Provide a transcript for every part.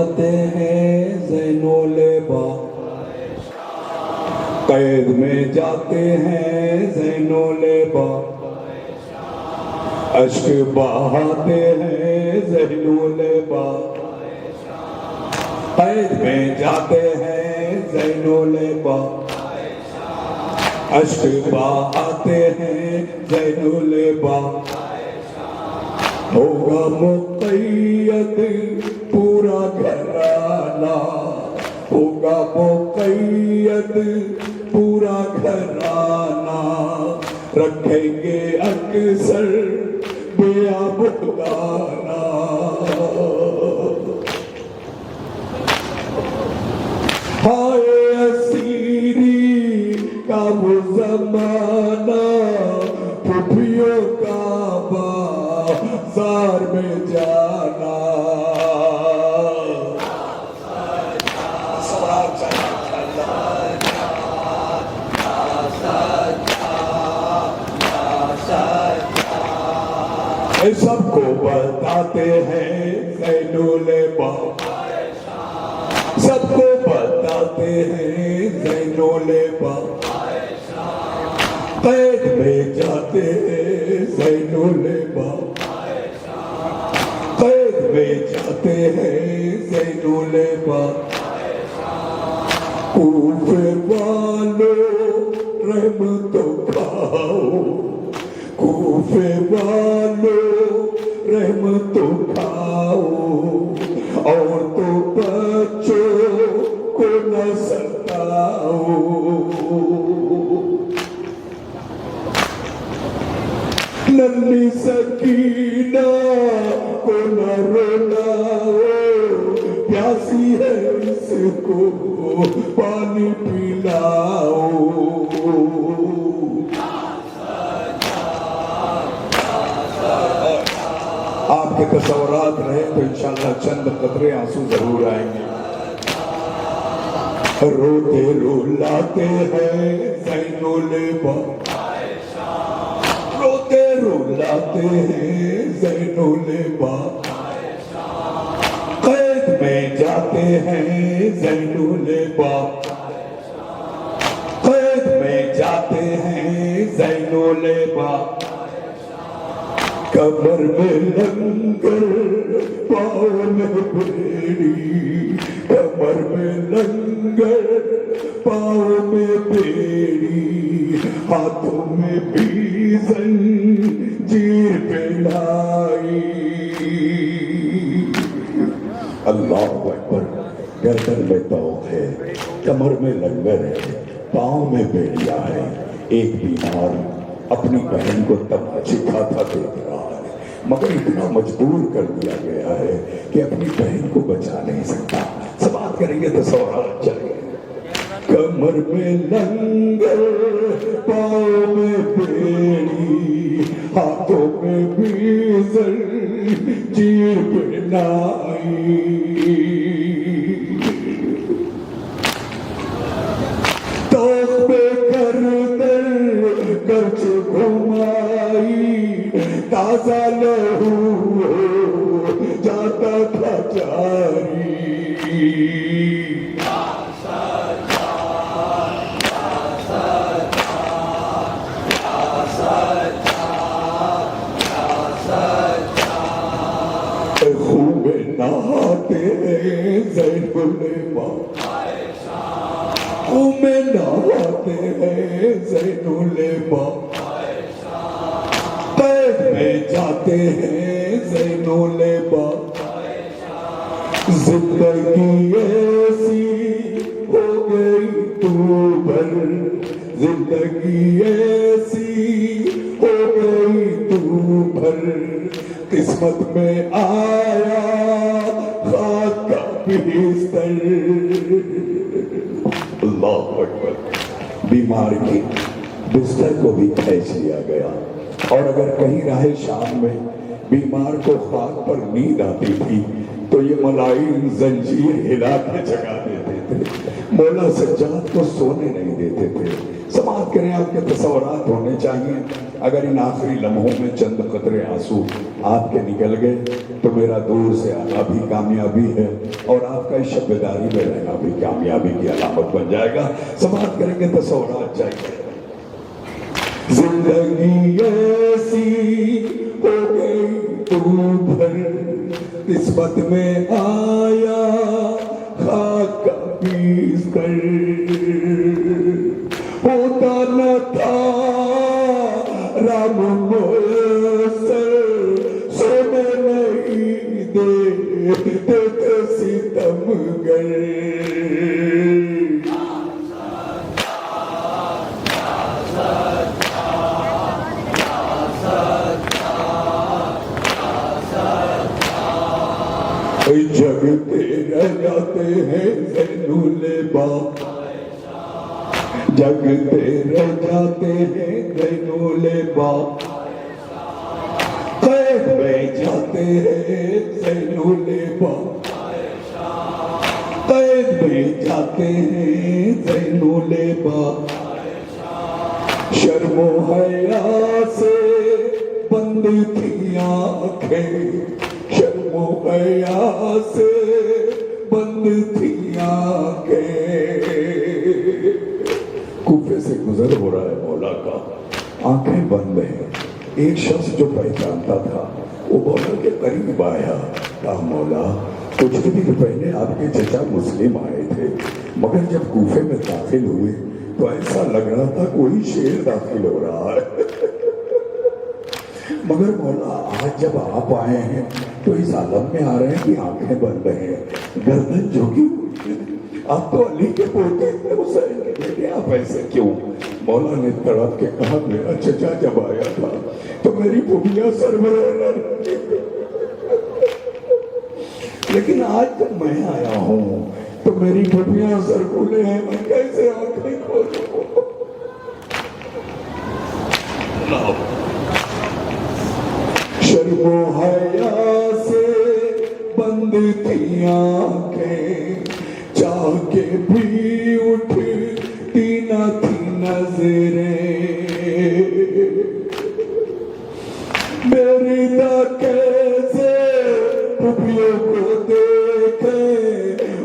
جاتے ہیں زین البا، قید میں جاتے ہیں زین البا، اشک بہاتے ہیں زین البا، قید میں جاتے ہیں زین البا، اشک بہاتے ہیں زین البا، ہوگا مقید پورا گھرانہ، ہوگا مقید پورا گھرانہ، رکھیں گے اکثر بیابانہ، ہائے اسیری کا وہ زمانہ، پھوپھیوں کا بازار میں جانا، سب کو بتاتے ہیں زین البا، سب کو بتاتے ہیں زین البا، قید میں جاتے ہیں زین البا، قید میں جاتے ہیں زین البا، کوفے والوں رحم تو کھاؤ، کوفے والوں رحم تو کھاؤ، اور تو بچوں کو نہ ستاؤ، ننھی سکینہ کو نہ رلاؤ، پیاسی ہے اس کو پانی پلاؤ، آپ کے تصورات رہے تو انشاءاللہ چند قطرے آنسو ضرور آئیں گے۔ روتے رولاتے ہیں زین البا، روتے رولاتے ہیں زین البا، قید میں جاتے ہیں زین البا، قید میں جاتے ہیں زین البا، کمر میں لنگر پاؤں میں بیڑی، کمر میں لنگر پاؤں میں بیڑی، ہاتھوں میں بھی زنجیر پہنائی، اللہ اکبر، گردن میں توق ہے، کمر میں لنگر ہے، پاؤں میں بیڑیا ہے، ایک بیمار اپنی بہن کو تماچے کھاتا دیکھ رہا ہے، مگر اتنا مجبور کر دیا گیا ہے کہ اپنی بہن کو بچا نہیں سکتا۔ سماعت کریں گے تو سوالات چلیں گے۔ کمر میں لنگر پاؤں میں بیڑی، ہاتھوں میں بھی زنجیر پہنائی، توق پہ کرچ گھمائی، تازہ لہو جاتا تھا جاری، خوب نہاتے ہیں زین البا، خوب نہاتے ہیں زین البا، قید میں جاتے ہیں زین البا، زندگی ایسی ہو گئی تو بھر، زندگی ایسی ہو گئی تو بھر، قسمت میں آیا خاک کا بستر، اللہ اکبر، بیمار کی بستر کو بھی کھینچ لیا گیا، اور اگر کہیں راہ شام میں بیمار کو خاک پر نیند آتی تھی تو یہ ملائن زنجیر ہلا کے جگا دیتے تھے، مولا سجاد کو سونے نہیں دیتے تھے، سماعت کریں آپ کے تصورات ہونے چاہیے. اگر ان آخری لمحوں میں چند قطرے آنسو آپ کے نکل گئے تو میرا دور سے آنا بھی کامیابی ہے اور آپ کا اس شب بیداری میں رہنا بھی کامیابی کی علامت بن جائے گا. سماعت کریں گے تصورات چاہیے. زندگی ایسی ہو گئی تو بھر قسمت میں آیا خاک کا پیس کر ہوتا نہ تھا رام میسر سونے نہیں دیتے ستم گر. جگتے رہ جاتے ہیں زین الباب جگتے رہ جاتے ہیں زین الباب قید میں جاتے ہیں زین الباب قید میں جاتے ہیں زین الباب. شرم و حیا سے بند تھی آنکھیں شرم و حیا سے بند تھی آنکھیں. کوفے سے گزر ہو رہا ہے مولا کا آنکھیں بند ہیں. ایک شخص جو پہچانتا تھا وہ مولا کے قریب آیا. کہا مولا کچھ دن پہلے آپ کے چچا مسلم آئے تھے مگر جب کوفے میں داخل ہوئے تو ایسا لگ رہا تھا کوئی شیر داخل ہو رہا ہے. مگر مولا آج جب آپ آئے ہیں تو اس عالم میں آ رہے ہیں کہ آنکھیں بند ہیں گردن جھکی ہوئی ہے. آپ تو علی کے پوتے ہیں حسین کے بیٹے آپ ایسے کیوں؟ مولا نے تڑپ کے کہا میرا چچا جب آیا تھا تو میری پھوپھیاں سر میں لیکن آج جب میں آیا ہوں تو میری پھوپھیاں سر کھولے ہیں میں کیسے آنکھیں کھولوں؟ شرم و حیا سے بند تھی آنکھیں چاہ کے بھی اٹھتی نہ تھی نظریں میری دا کیسے پھوپھیوں کو دیکھے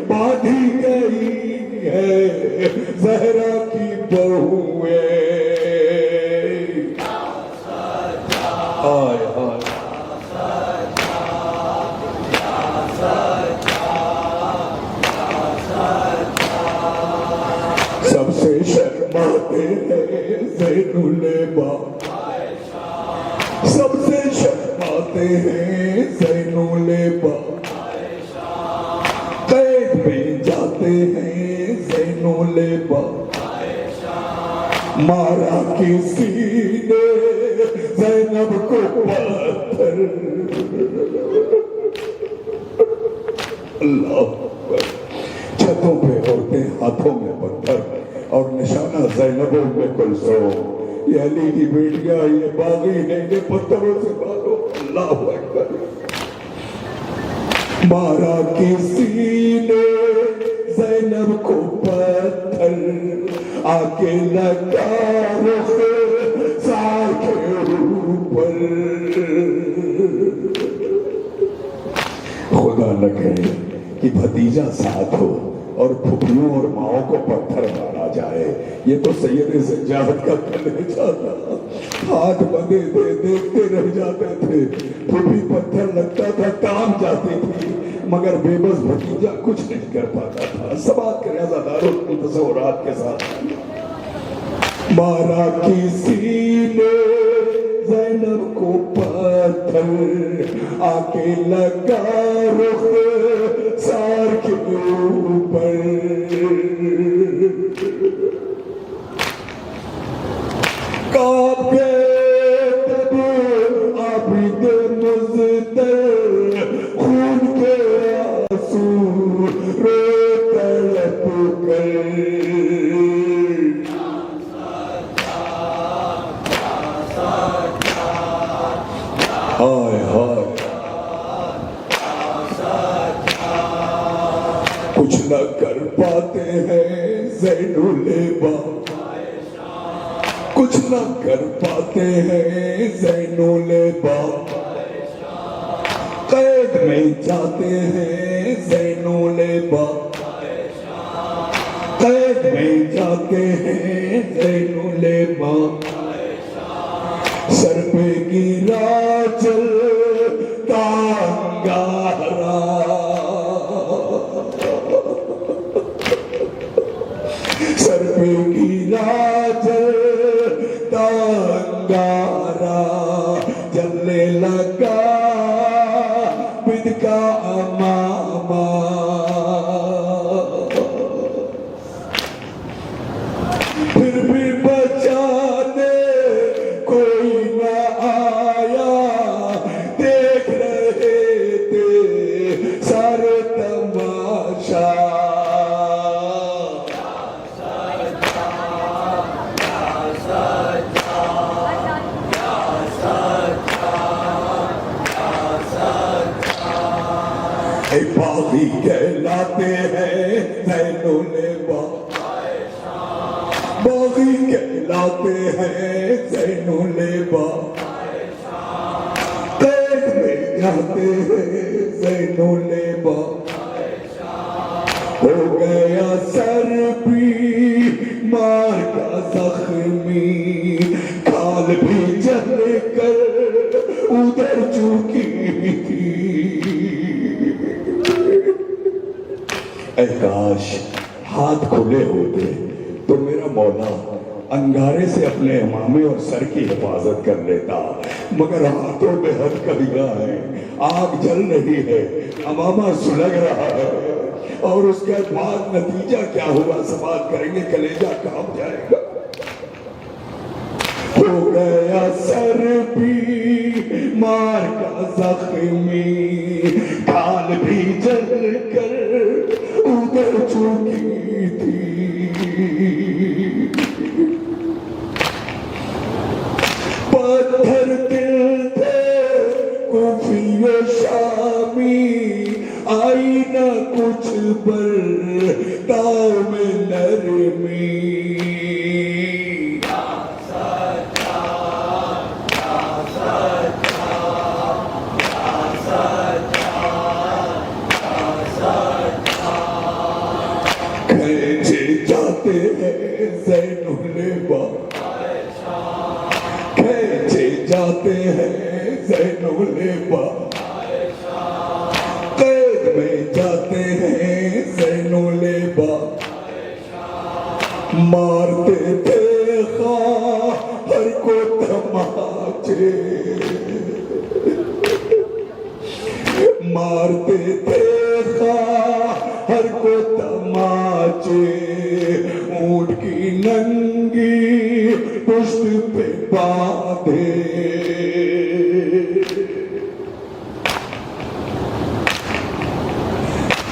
باندھی گئی ہے زہرا کی بہویں. آئے آئے سب سے شرماتے ہیں زین الباب سب سے شرماتے ہیں زین الباب قید میں جاتے ہیں زین الباب. مارا کسی نے زینب کو پتھر اللہ چھتوں پہ عورتیں ہاتھوں میں پتھر اور نشانہ زینب میں کلثوم یہ علی کی بیٹیاں یہ باغی ہیں یہ پتھروں سے مارو. اللہ اکبر. مارا کسی نے زینب کو پتھر آکے لگا رخ سار کے اوپر. خدا نہ کرے کہ بھتیجا ساتھ ہو اور پھوپھیوں اور ماؤں کو پتھر مارا جائے. یہ تو سید سجاد کا کلیجہ تھا. ہاتھ بندے تھے دیکھتے رہ جاتے تھے. پھوپھی پتھر لگتا تھا کام جاتی تھی مگر بے بس بھتیجا کچھ نہیں کر پاتا تھا. سماعت کریں عزاداروں کی تصورات کے ساتھ. مارا کسی نے زینب کو پتھر آکے لگا رخ سار کے اوپر. کعب گئے تب عابد مزدر خون کے آنسو رو تڑپ کر. ہائے ہائے کچھ نہ کر پاتے ہیں زین الباب نہ کر پاتے ہیں زین الباب، قید میں جاتے ہیں زین الباب، قید میں جاتے ہیں زین الباب، سر پہ گرا چلتا انگارہ، سر پہ گرا چلتا انگارہ، جلنے لگا بد کا امامہ، پھر بھی بچانے کوئی نہ آیا، دیکھ رہے تھے سارے تماشا، اے باغی کہلاتے ہیں زین الباب، باغی کہلاتے ہیں زین الباب، قید میں جاتے ہیں زین الباب، ہو گیا سر بیمار کا زخمی، کھال بھی جل کر ادھر چکی تھی، اے کاش ہاتھ کھلے ہوتے تو میرا مولا انگارے سے اپنے امامے اور سر کی حفاظت کر لیتا، مگر ہاتھوں میں حد کبیرہ ہے، آگ جل رہی ہے، امامہ سلگ رہا ہے، اور اس کے بعد نتیجہ کیا ہوا سماعت کریں گے، کلیجہ کانپ جائے گا۔ ہو گیا سر بیمار کا زخمی، کھال بھی جل کر ادھر چکی تھی، پتھر دل تھے کوفی و شامی، آئی نہ کچھ برتاؤ میں نرمی، کھینچے جاتے ہیں زین الباب، کھینچے جاتے ہیں زین الباب، قید میں جاتے ہیں زین الباب، مارتے تھے خواہر کو تماچے، مارتے تھے خواہر کو تماچے، اونٹ کی ننگی پشت پہ باندھے،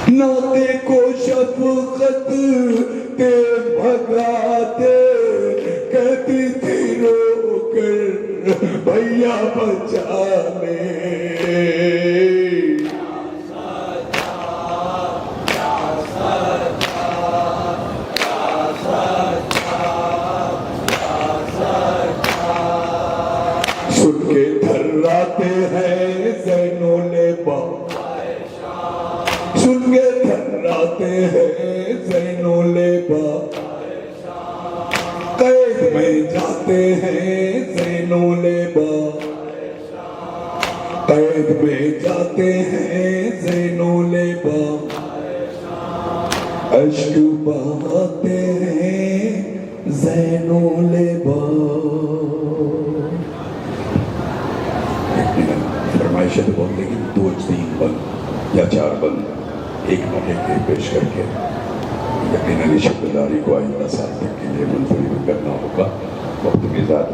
ناطے کو شفقت تے بھگاتے، کہتی تھی رو کر بھیا بچا لے، سن کے تھراتے ہیں زین الباب، سن کے تھراتے ہیں زین الباب، قید میں جاتے ہیں زین الباب، قید میں جاتے ہیں زین الباب، اشک بہاتے ہیں زین الباب۔ فرمائش ہے تو بہت، لیکن 2 3 بند یا 4 بند ایک موقع کے پیش کر کے یقیناً شکرداری کو آئندہ سال تک کے لیے منظوری کرنا ہوگا۔ وقت کے ساتھ